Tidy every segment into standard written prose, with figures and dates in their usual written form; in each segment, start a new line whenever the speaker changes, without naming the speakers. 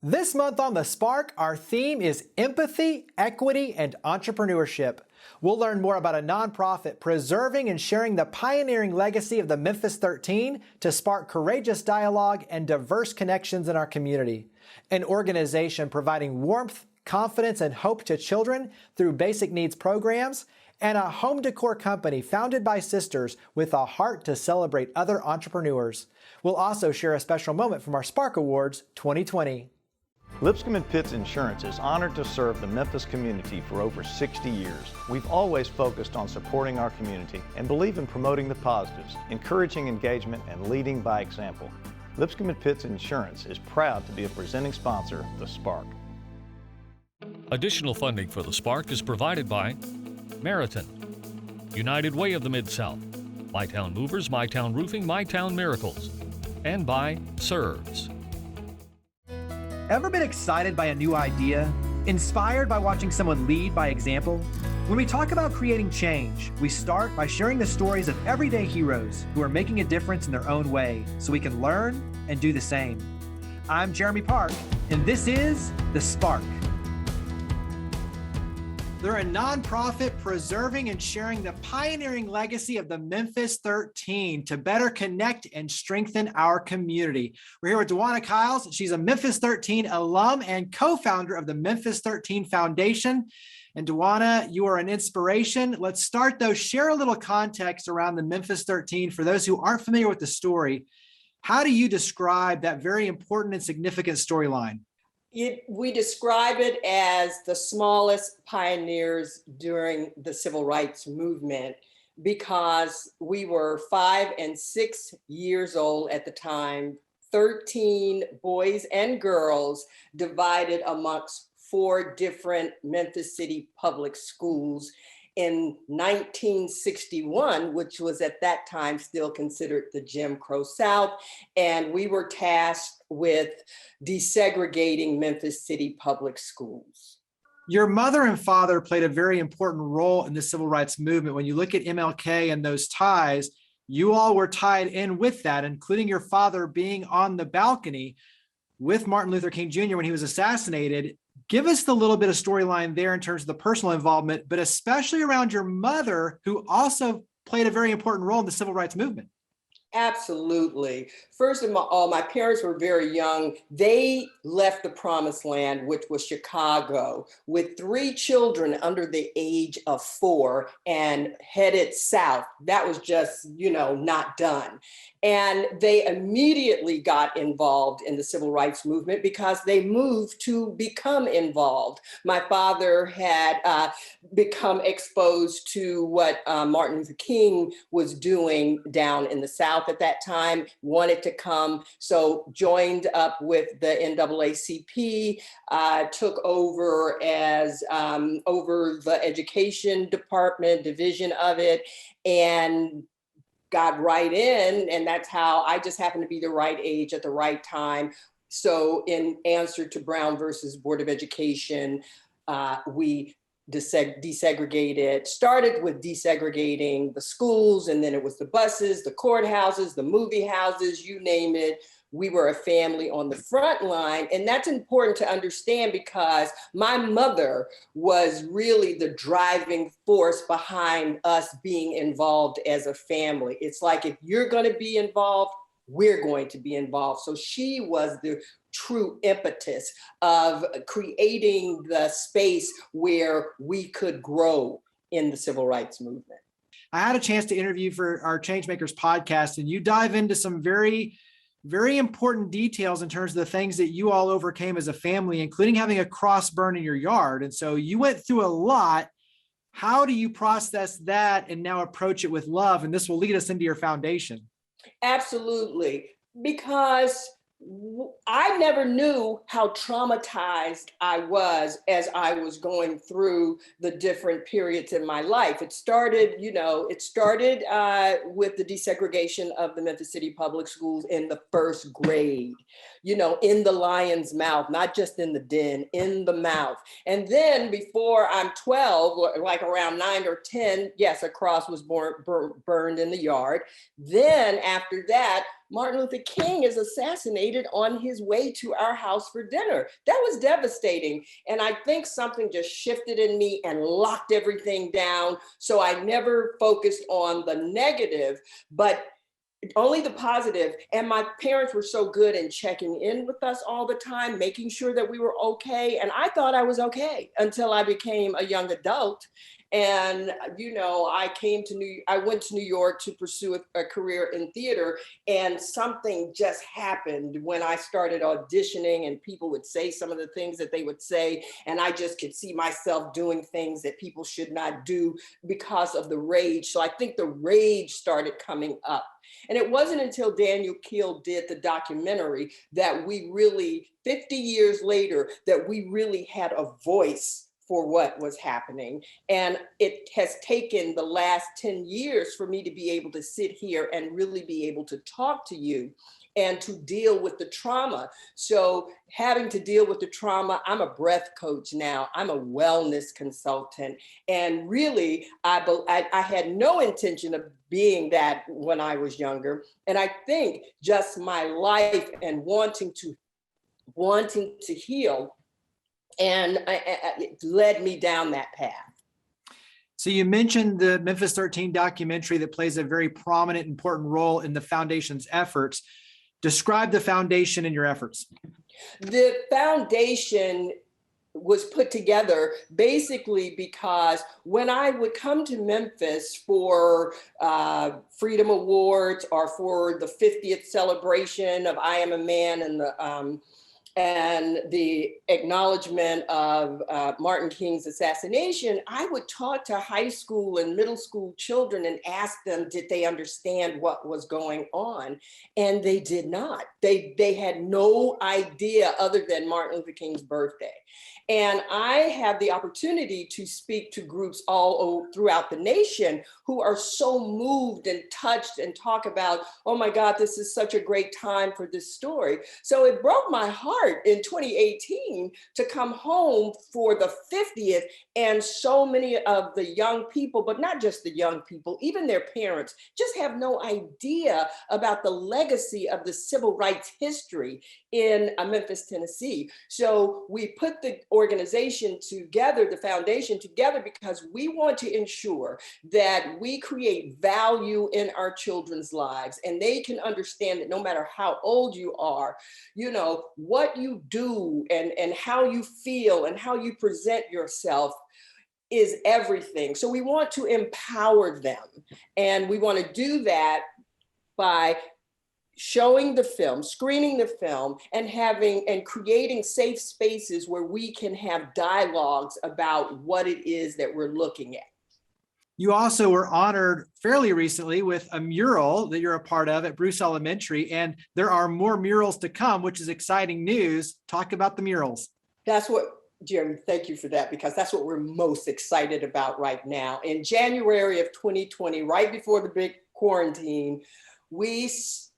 This month on The Spark, our theme is empathy, equity, and entrepreneurship. We'll learn more about a nonprofit preserving and sharing the pioneering legacy of the Memphis 13 to spark courageous dialogue and diverse connections in our community. An organization providing warmth, confidence, and hope to children through basic needs programs, and a home decor company founded by sisters with a heart to celebrate other entrepreneurs. We'll also share a special moment from our Spark Awards 2020.
Lipscomb & Pitts Insurance is honored to serve the Memphis community for over 60 years. We've always focused on supporting our community and believe in promoting the positives, encouraging engagement, and leading by example. Lipscomb & Pitts Insurance is proud to be a presenting sponsor of The Spark.
Additional funding for The Spark is provided by Meriton, United Way of the Mid-South, MyTown Movers, MyTown Roofing, MyTown Miracles, and by SERVES.
Ever been excited by a new idea? Inspired by watching someone lead by example? When we talk about creating change, we start by sharing the stories of everyday heroes who are making a difference in their own way so we can learn and do the same. I'm Jeremy Park, and this is The Spark. They're a nonprofit preserving and sharing the pioneering legacy of the Memphis 13 to better connect and strengthen our community. We're here with Dewana Kyles. She's a Memphis 13 alum and co-founder of the Memphis 13 Foundation. And Dewana, you are an inspiration. Let's start though. Share a little context around the Memphis 13 for those who aren't familiar with the story. How do you describe that very important and significant storyline?
We describe it as the smallest pioneers during the civil rights movement because we were 5 and 6 years old at the time, 13 boys and girls divided amongst 4 different Memphis City public schools in 1961, which was at that time still considered the Jim Crow South. And we were tasked with desegregating Memphis City public schools.
Your mother and father played a very important role in the civil rights movement. When you look at MLK and those ties, you all were tied in with that, including your father being on the balcony with Martin Luther King Jr. when he was assassinated. Give us the little bit of storyline there in terms of the personal involvement, but especially around your mother, who also played a very important role in the civil rights movement.
Absolutely. First of all, my parents were very young. They left the promised land, which was Chicago, with 3 children under the age of 4 and headed south. That was just, not done. And they immediately got involved in the civil rights movement because they moved to become involved. My father had become exposed to what Martin Luther King was doing down in the South at that time, wanted to come, so joined up with the NAACP, took over as over the education department, division of it, and got right in. And that's how I just happened to be the right age at the right time. So in answer to Brown versus Board of Education, we desegregated, started with desegregating the schools, and then it was the buses, the courthouses, the movie houses, you name it. We were a family on the front line. And that's important to understand because my mother was really the driving force behind us being involved as a family. It's like, if you're going to be involved, we're going to be involved. So she was the true impetus of creating the space where we could grow in the civil rights movement.
I had a chance to interview for our Changemakers podcast, and you dive into some very, very important details in terms of the things that you all overcame as a family, including having a cross burn in your yard. And so you went through a lot. How do you process that and now approach it with love? And this will lead us into your foundation.
Absolutely, because I never knew how traumatized I was as I was going through the different periods in my life. It started with the desegregation of the Memphis City public schools in the 1st grade, in the lion's mouth, not just in the den, in the mouth. And then before I'm 12, like around 9 or 10, yes, a cross was burned in the yard. Then after that, Martin Luther King is assassinated on his way to our house for dinner. That was devastating. And I think something just shifted in me and locked everything down. So I never focused on the negative, but only the positive. And my parents were so good in checking in with us all the time, making sure that we were okay. And I thought I was okay until I became a young adult. And, I went to New York to pursue a career in theater, and something just happened when I started auditioning, and people would say some of the things that they would say. And I just could see myself doing things that people should not do because of the rage. So I think the rage started coming up. And it wasn't until Daniel Keel did the documentary that we really, 50 years later, that we really had a voice for what was happening. And it has taken the last 10 years for me to be able to sit here and really be able to talk to you and to deal with the trauma. So having to deal with the trauma, I'm a breath coach now. I'm a wellness consultant. And really, I had no intention of being that when I was younger. And I think just my life and wanting to heal, and it led me down that path.
So you mentioned the Memphis 13 documentary that plays a very prominent, important role in the foundation's efforts. Describe the foundation and your efforts.
The foundation was put together basically because when I would come to Memphis for Freedom Awards or for the 50th celebration of I Am a Man and the acknowledgement of Martin King's assassination, I would talk to high school and middle school children and ask them, did they understand what was going on? And they did not. They had no idea other than Martin Luther King's birthday. And I have the opportunity to speak to groups all throughout the nation who are so moved and touched and talk about, oh my God, this is such a great time for this story. So it broke my heart in 2018 to come home for the 50th, and so many of the young people, but not just the young people, even their parents, just have no idea about the legacy of the civil rights history in Memphis, Tennessee. So we put the organization together, the foundation together, because we want to ensure that we create value in our children's lives, and they can understand that no matter how old you are, what you do and how you feel and how you present yourself is everything. So we want to empower them, and we want to do that by showing the film, screening the film, and creating safe spaces where we can have dialogues about what it is that we're looking at.
You also were honored fairly recently with a mural that you're a part of at Bruce Elementary, and there are more murals to come, which is exciting news. Talk about the murals.
That's what, Jeremy, thank you for that, because that's what we're most excited about right now. In January of 2020, right before the big quarantine, we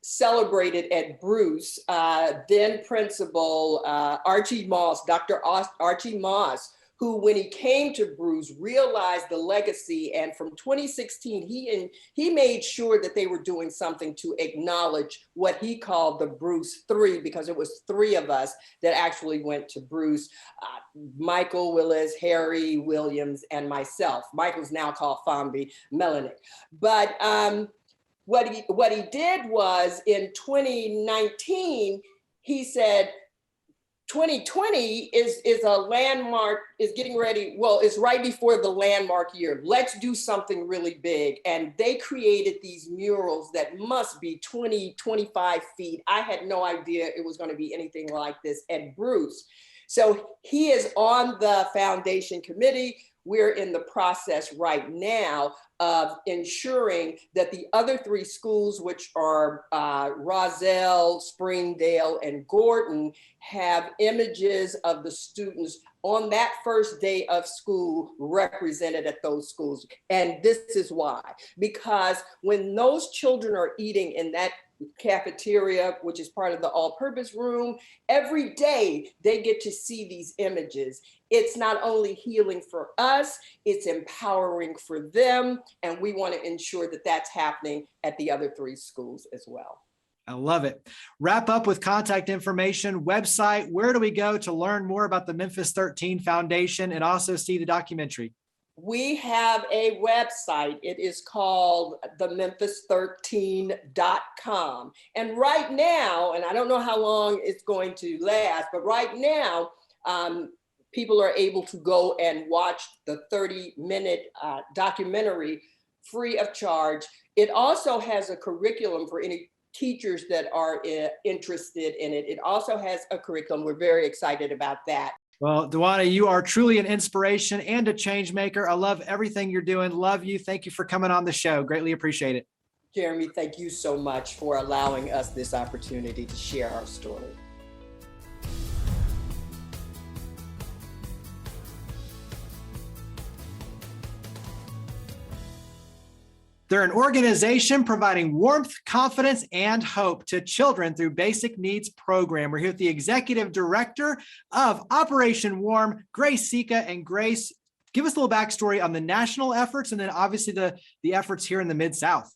celebrated at Bruce, then Principal Archie Moss, Dr. Archie Moss, who, when he came to Bruce, realized the legacy. And from 2016, he made sure that they were doing something to acknowledge what he called the Bruce Three, because it was three of us that actually went to Bruce: Michael Willis, Harry Williams, and myself. Michael's now called Fambi Melanik. But what he did was, in 2019, he said, 2020 is a landmark, is getting ready. Well, it's right before the landmark year. Let's do something really big. And they created these murals that must be 20, 25 feet. I had no idea it was going to be anything like this at Bruce. So he is on the foundation committee. We're in the process right now of ensuring that the other three schools, which are Roselle, Springdale, and Gordon, have images of the students on that first day of school represented at those schools. And this is why, because when those children are eating in that cafeteria, which is part of the all-purpose room, every day they get to see these images. It's not only healing for us, it's empowering for them. And we want to ensure that that's happening at the other three schools as well.
I love it. Wrap up with contact information, website. Where do we go to learn more about the Memphis 13 Foundation and also see the documentary?
We have a website. It is called thememphis13.com. And right now, and I don't know how long it's going to last, but right now, people are able to go and watch the 30-minute documentary free of charge. It also has a curriculum for any teachers that are interested in it. It also has a curriculum. We're very excited about that.
Well, Dwanna, you are truly an inspiration and a change maker. I love everything you're doing. Love you. Thank you for coming on the show. Greatly appreciate it.
Jeremy, thank you so much for allowing us this opportunity to share our story.
They're an organization providing warmth, confidence, and hope to children through Basic Needs Program. We're here with the Executive Director of Operation Warm, Grace Sika. And Grace, give us a little backstory on the national efforts and then obviously the efforts here in the Mid-South.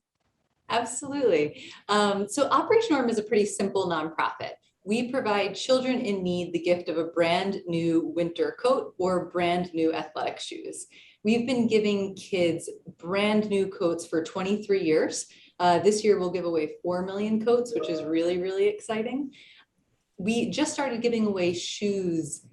Absolutely. So Operation Warm is a pretty simple nonprofit. We provide children in need the gift of a brand new winter coat or brand new athletic shoes. We've been giving kids brand new coats for 23 years. This year we'll give away 4 million coats, which is really, really exciting. We just started giving away shoes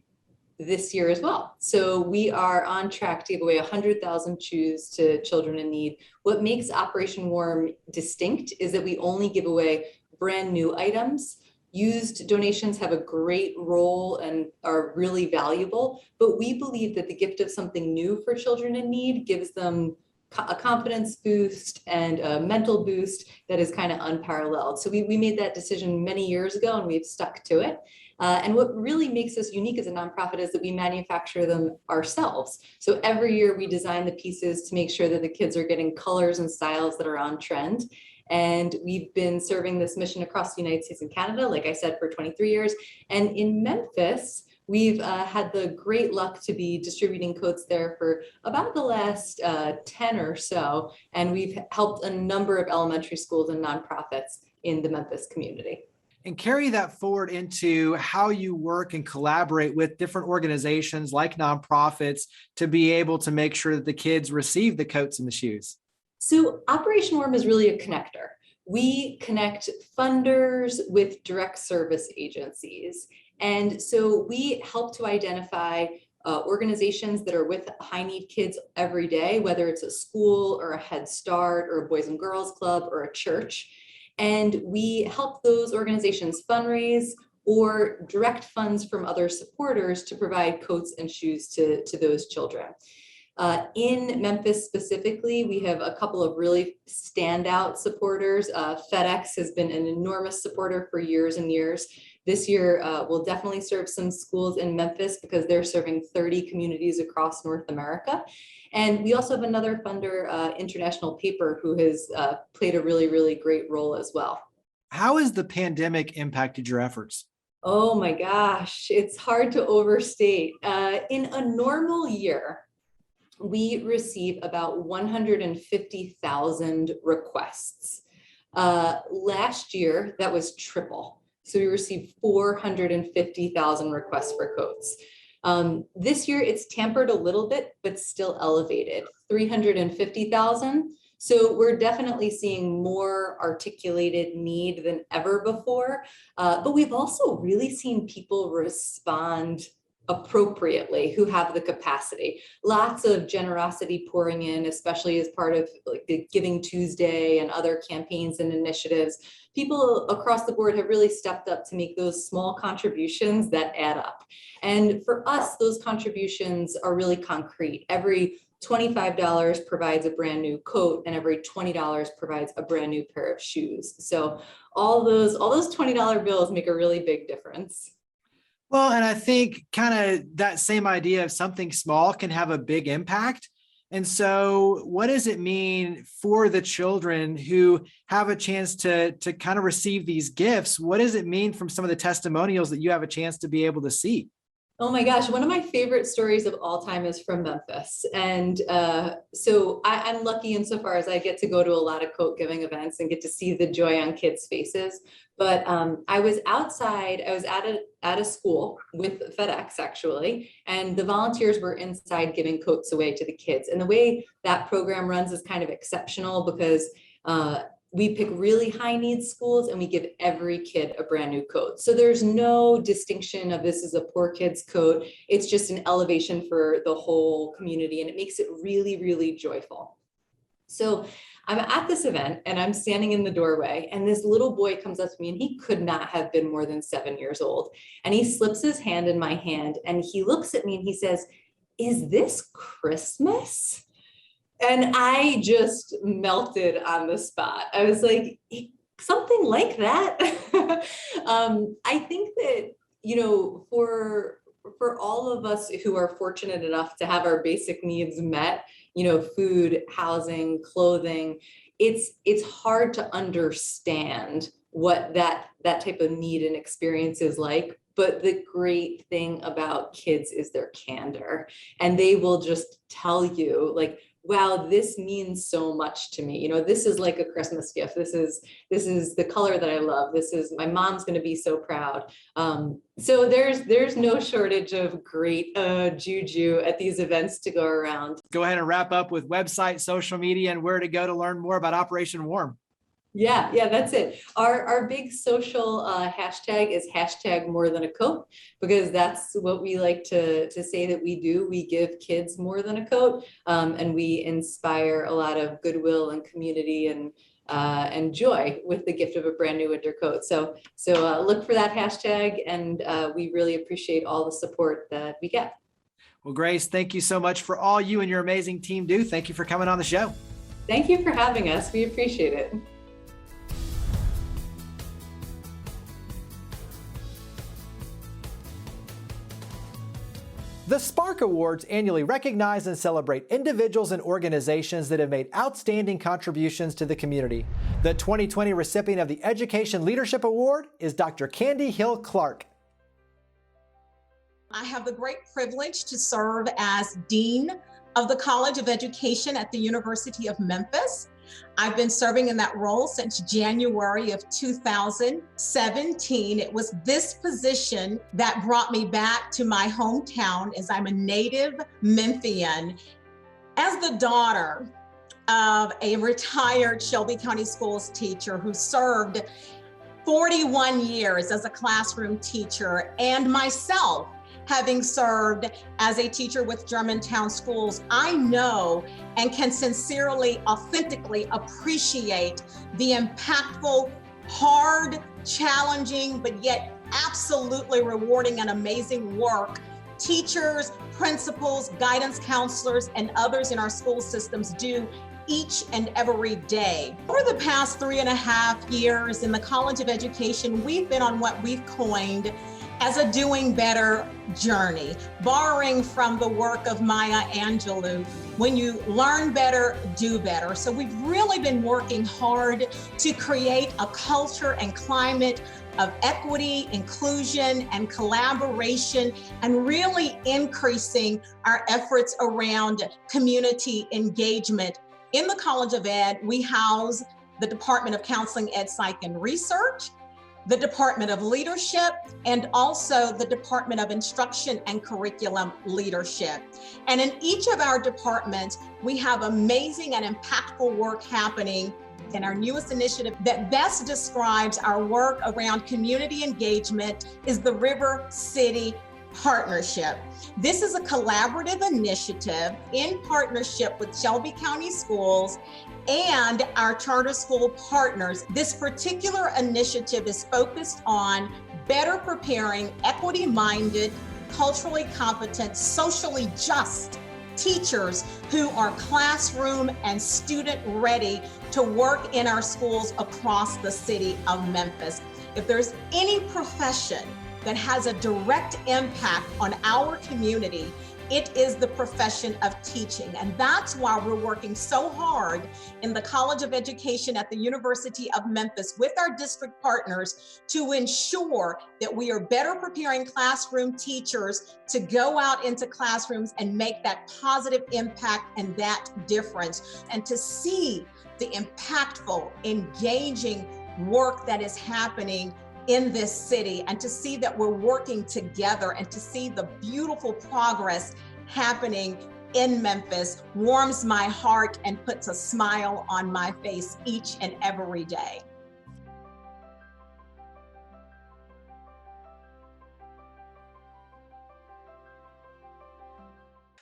this year as well. So we are on track to give away 100,000 shoes to children in need. What makes Operation Warm distinct is that we only give away brand new items. Used donations have a great role and are really valuable, but we believe that the gift of something new for children in need gives them a confidence boost and a mental boost that is kind of unparalleled. So we made that decision many years ago and we've stuck to it. And what really makes us unique as a nonprofit is that we manufacture them ourselves. So every year we design the pieces to make sure that the kids are getting colors and styles that are on trend. And we've been serving this mission across the United States and Canada, like I said, for 23 years. And in Memphis, we've had the great luck to be distributing coats there for about the last 10 or so. And we've helped a number of elementary schools and nonprofits in the Memphis community.
And carry that forward into how you work and collaborate with different organizations like nonprofits to be able to make sure that the kids receive the coats and the shoes.
So Operation Warm is really a connector. We connect funders with direct service agencies. And so we help to identify organizations that are with high need kids every day, whether it's a school or a Head Start or a Boys and Girls Club or a church. And we help those organizations fundraise or direct funds from other supporters to provide coats and shoes to those children. In Memphis specifically, we have a couple of really standout supporters. FedEx has been an enormous supporter for years and years. This year, we'll definitely serve some schools in Memphis because they're serving 30 communities across North America. And we also have another funder, International Paper, who has played a really, really great role as well.
How has the pandemic impacted your efforts?
Oh my gosh, it's hard to overstate. In a normal year, we receive about 150,000 requests. Last year, that was triple. So we received 450,000 requests for coats. This year, it's tampered a little bit, but still elevated, 350,000. So we're definitely seeing more articulated need than ever before. But we've also really seen people respond appropriately who have the capacity. Lots of generosity pouring in, especially as part of like the Giving Tuesday and other campaigns and initiatives. People across the board have really stepped up to make those small contributions that add up. And for us, those contributions are really concrete. Every $25 provides a brand new coat and every $20 provides a brand new pair of shoes. So all those $20 bills make a really big difference.
Well, and I think kind of that same idea of something small can have a big impact. And so what does it mean for the children who have a chance to kind of receive these gifts? What does it mean from some of the testimonials that you have a chance to be able to see?
Oh my gosh, one of my favorite stories of all time is from Memphis. And so I'm lucky insofar as I get to go to a lot of coat giving events and get to see the joy on kids' faces. But I was outside, I was at a school with FedEx actually, and the volunteers were inside giving coats away to the kids. And the way that program runs is kind of exceptional because we pick really high needs schools and we give every kid a brand new coat. So there's no distinction of this is a poor kid's coat. It's just an elevation for the whole community and it makes it really, really joyful. So I'm at this event and I'm standing in the doorway and this little boy comes up to me and he could not have been more than 7 years old. And he slips his hand in my hand and he looks at me and he says, "Is this Christmas?" And I just melted on the spot. I was like, something like that. I think that, for all of us who are fortunate enough to have our basic needs met, food, housing, clothing, it's hard to understand what that type of need and experience is like. But the great thing about kids is their candor, and they will just tell you like, wow, this means so much to me. This is like a Christmas gift. This is the color that I love. This is, my mom's going to be so proud. So there's no shortage of great juju at these events to go around.
Go ahead and wrap up with website, social media, and where to go to learn more about Operation Warm.
Yeah, that's it. Our big social hashtag is #MoreThanACoat, because that's what we like to say that we do. We give kids more than a coat, and we inspire a lot of goodwill and community and joy with the gift of a brand new winter coat. So look for that hashtag, and we really appreciate all the support that we get.
Well, Grace, thank you so much for all you and your amazing team do. Thank you for coming on the show.
Thank you for having us. We appreciate it.
The Spark Awards annually recognize and celebrate individuals and organizations that have made outstanding contributions to the community. The 2020 recipient of the Education Leadership Award is Dr. Candy Hill Clark.
I have the great privilege to serve as Dean of the College of Education at the University of Memphis. I've been serving in that role since January of 2017. It was this position that brought me back to my hometown, as I'm a native Memphian. As the daughter of a retired Shelby County Schools teacher who served 41 years as a classroom teacher, and myself having served as a teacher with Germantown Schools, I know and can sincerely, authentically appreciate the impactful, hard, challenging, but yet absolutely rewarding and amazing work teachers, principals, guidance counselors, and others in our school systems do each and every day. Over the past 3.5 years in the College of Education, we've been on what we've coined as a doing better journey, borrowing from the work of Maya Angelou. When you learn better, do better. So we've really been working hard to create a culture and climate of equity, inclusion, and collaboration, and really increasing our efforts around community engagement. In the College of Ed, we house the Department of Counseling, Ed, Psych, and Research, the Department of Leadership, and also the Department of Instruction and Curriculum Leadership. And in each of our departments, we have amazing and impactful work happening. And our newest initiative that best describes our work around community engagement is the River City Partnership. This is a collaborative initiative in partnership with Shelby County Schools and our charter school partners. This particular initiative is focused on better preparing equity-minded, culturally competent, socially just teachers who are classroom and student ready to work in our schools across the city of Memphis. If there's any profession that has a direct impact on our community, It is the profession of teaching. And that's why we're working so hard in the College of Education at the University of Memphis with our district partners to ensure that we are better preparing classroom teachers to go out into classrooms and make that positive impact and that difference, and to see the impactful, engaging work that is happening in this city, and to see that we're working together, and to see the beautiful progress happening in Memphis warms my heart and puts a smile on my face each and every day.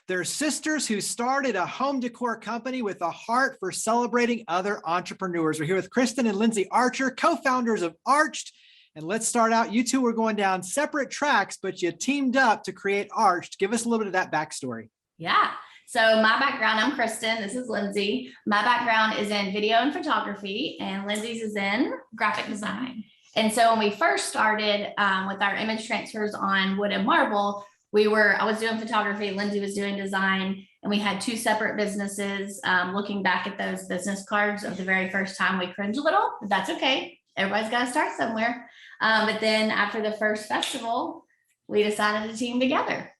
They're sisters who started a home decor company with a heart for celebrating other entrepreneurs. We're here with Kristen and Lindsay Archer, co-founders of Arched. And let's start out. You two were going down separate tracks, but you teamed up to create Arched. Give us a little bit of that backstory.
Yeah. So my background, I'm Kristen. This is Lindsay. My background is in video and photography, and Lindsay's is in graphic design. And so when we first started with our image transfers on wood and marble, I was doing photography, Lindsay was doing design, and we had two separate businesses. Looking back at those business cards of the very first time, we cringe a little, but that's okay. Everybody's got to start somewhere. But then after the first festival, we decided to team together.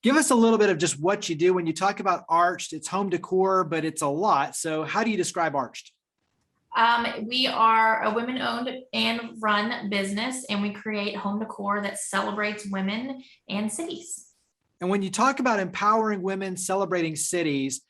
Give us a little bit of just what you do. When you talk about Arched, it's home decor, but it's a lot. So how do you describe Arched?
We are a women-owned and run business, and we create home decor that celebrates women and cities.
And when you talk about empowering women, celebrating cities,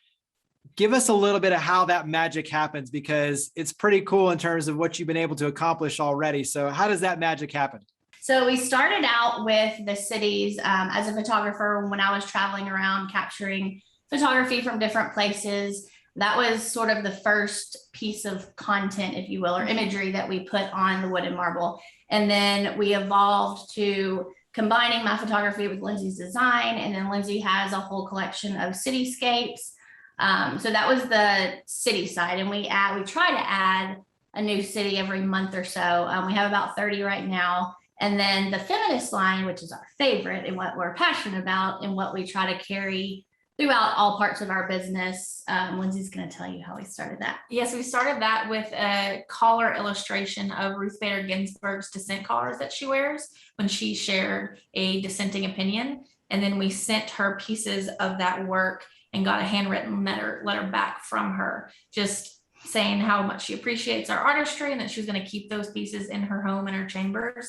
give us a little bit of how that magic happens, because it's pretty cool in terms of what you've been able to accomplish already. So how does that magic happen?
So we started out with the cities as a photographer when I was traveling around capturing photography from different places. That was sort of the first piece of content, if you will, or imagery that we put on the wood and marble. And then we evolved to combining my photography with Lindsay's design. And then Lindsay has a whole collection of cityscapes. So that was the city side. And we try to add a new city every month or so. We have about 30 right now. And then the feminist line, which is our favorite and what we're passionate about and what we try to carry throughout all parts of our business. Lindsay's going to tell you how we started that.
Yes, we started that with a collar illustration of Ruth Bader Ginsburg's dissent collars that she wears when she shared a dissenting opinion. And then we sent her pieces of that work and got a handwritten letter back from her, just saying how much she appreciates our artistry and that she was going to keep those pieces in her home, in her chambers.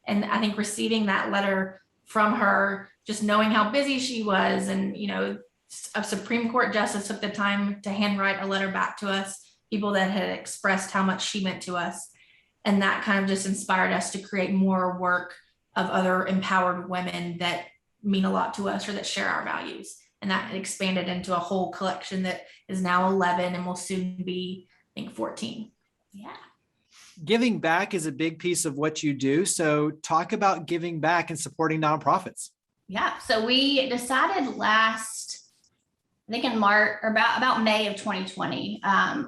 And I think receiving that letter from her, just knowing how busy she was, and, you know, a Supreme Court justice took the time to handwrite a letter back to us, people that had expressed how much she meant to us. And that kind of just inspired us to create more work of other empowered women that mean a lot to us or that share our values. And that expanded into a whole collection that is now 11 and will soon be, I think, 14.
Yeah.
Giving back is a big piece of what you do. So talk about giving back and supporting nonprofits.
Yeah. So we decided I think in March or about May of 2020,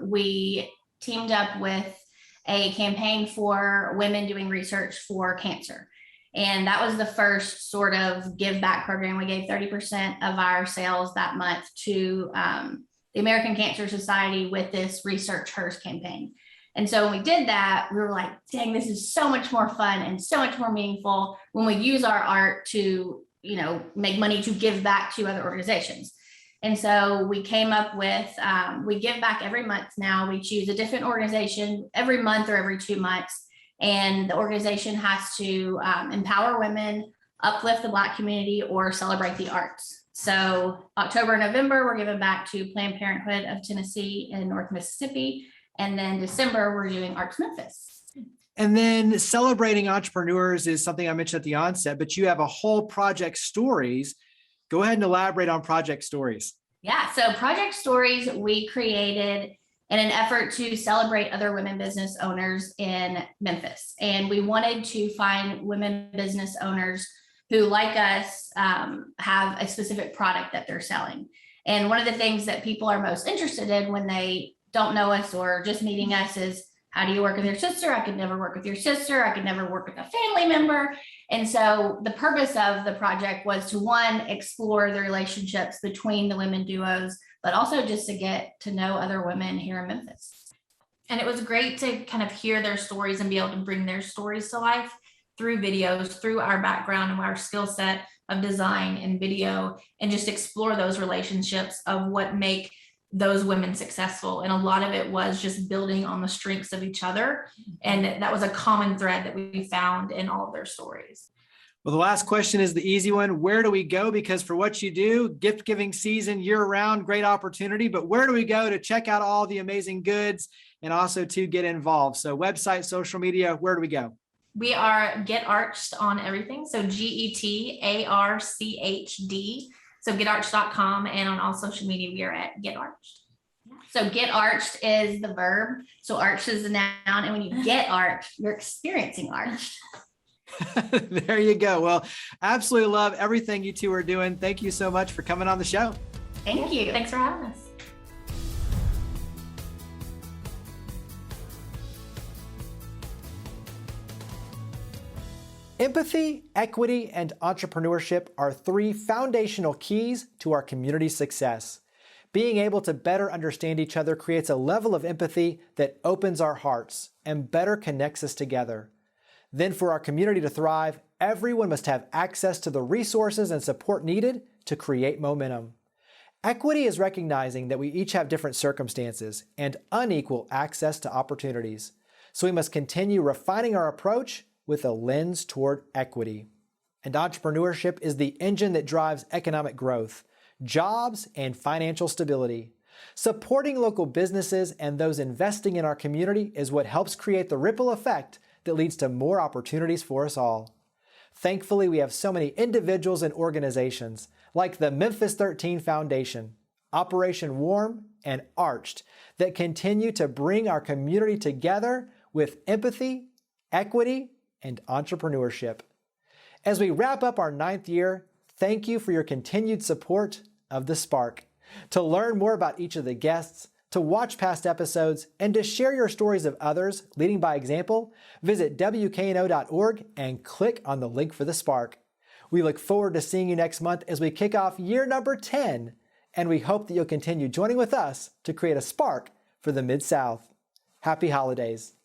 we teamed up with a campaign for women doing research for cancer. And that was the first sort of give back program. We gave 30% of our sales that month to the American Cancer Society with this Research Hers campaign. And so when we did that, we were like, dang, this is so much more fun and so much more meaningful when we use our art to, you know, make money to give back to other organizations. And so we came up with, we give back every month now. We choose a different organization every month or every 2 months. And the organization has to empower women, uplift the Black community, or celebrate the arts. So October and November, we're giving back to Planned Parenthood of Tennessee and North Mississippi. And then December, we're doing Arts Memphis.
And then celebrating entrepreneurs is something I mentioned at the onset, but you have a whole Project Stories. Go ahead and elaborate on Project Stories.
Yeah, so Project Stories, we created in an effort to celebrate other women business owners in Memphis. And we wanted to find women business owners who, like us, have a specific product that they're selling. And one of the things that people are most interested in when they don't know us or just meeting us is, how do you work with your sister? I could never work with your sister. I could never work with a family member. And so the purpose of the project was to, one, explore the relationships between the women duos, but also just to get to know other women here in Memphis.
And it was great to kind of hear their stories and be able to bring their stories to life through videos, through our background and our skill set of design and video, and just explore those relationships of what make those women successful. And a lot of it was just building on the strengths of each other. And that was a common thread that we found in all of their stories.
Well, the last question is the easy one. Where do we go? Because for what you do, gift giving season year round, great opportunity. But where do we go to check out all the amazing goods and also to get involved? So website, social media, where do we go?
We are Get Arched on everything. So GETARCHD. So getarched.com, and on all social media, we are at Get Arched.
So get arched is the verb. So arched is the noun. And when you get arched, you're experiencing arched.
There you go. Well, absolutely love everything you two are doing. Thank you so much for coming on the show.
Thank you.
Thanks for having us.
Empathy, equity, and entrepreneurship are three foundational keys to our community success. Being able to better understand each other creates a level of empathy that opens our hearts and better connects us together. Then for our community to thrive, everyone must have access to the resources and support needed to create momentum. Equity is recognizing that we each have different circumstances and unequal access to opportunities. So we must continue refining our approach with a lens toward equity. And entrepreneurship is the engine that drives economic growth, jobs, and financial stability. Supporting local businesses and those investing in our community is what helps create the ripple effect that leads to more opportunities for us all. Thankfully, we have so many individuals and organizations like the Memphis 13 Foundation, Operation Warm, and Arched that continue to bring our community together with empathy, equity, and entrepreneurship. As we wrap up our 9th year, thank you for your continued support of The Spark. To learn more about each of the guests, to watch past episodes, and to share your stories of others leading by example, visit WKNO.org and click on the link for The Spark. We look forward to seeing you next month as we kick off year number 10, and we hope that you'll continue joining with us to create a spark for the Mid-South. Happy holidays.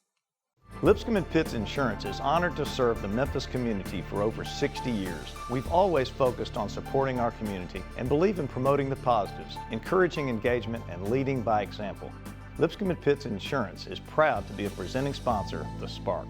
Lipscomb & Pitts Insurance is honored to serve the Memphis community for over 60 years. We've always focused on supporting our community and believe in promoting the positives, encouraging engagement, and leading by example. Lipscomb & Pitts Insurance is proud to be a presenting sponsor of The Spark.